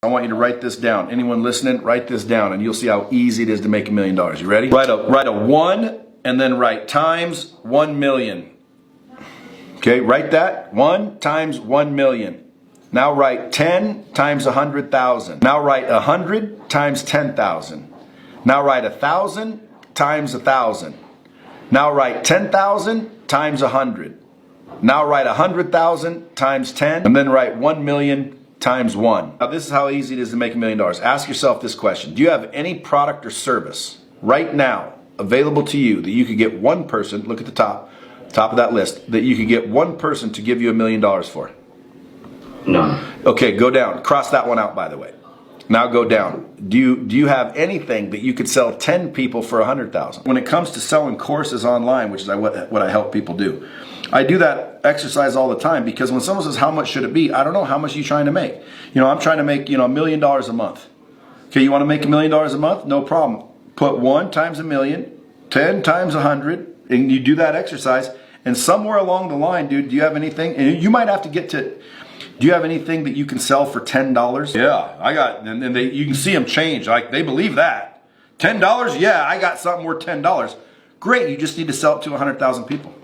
I want you to write this down. Anyone listening, write this down and you'll see how easy it is to make $1 million. You ready? Write a 1 and then write times 1 million. Okay, write that. 1 times 1 million. Now write 10 times 100,000. Now write 100 times 10,000. Now write 1,000 times 1,000. Now write 10,000 times 100. Now write 100,000 times 10, and then write 1 million times 1. Now this is how easy it is to make $1 million. Ask yourself this question. Do you have any product or service right now available to you that you could get one person, look at the top of that list, that you could get one person to give you $1 million for? No. Okay, go down. Cross that one out, by the way. Now go down. Do you have anything that you could sell 10 people for 100,000? When it comes to selling courses online, which is what I help people do, I do that exercise all the time because when someone says, how much should it be? I don't know, how much are you trying to make? You know, I'm trying to make, $1 million a month. Okay, you want to make $1 million a month? No problem. Put 1 times 1 million, 10 times 100, and you do that exercise. And somewhere along the line, dude, do you have anything? And you might have to get to, do you have anything that you can sell for $10? Yeah, I got, and you can see them change. Like, they believe that. $10? Yeah, I got something worth $10. Great, you just need to sell it to 100,000 people.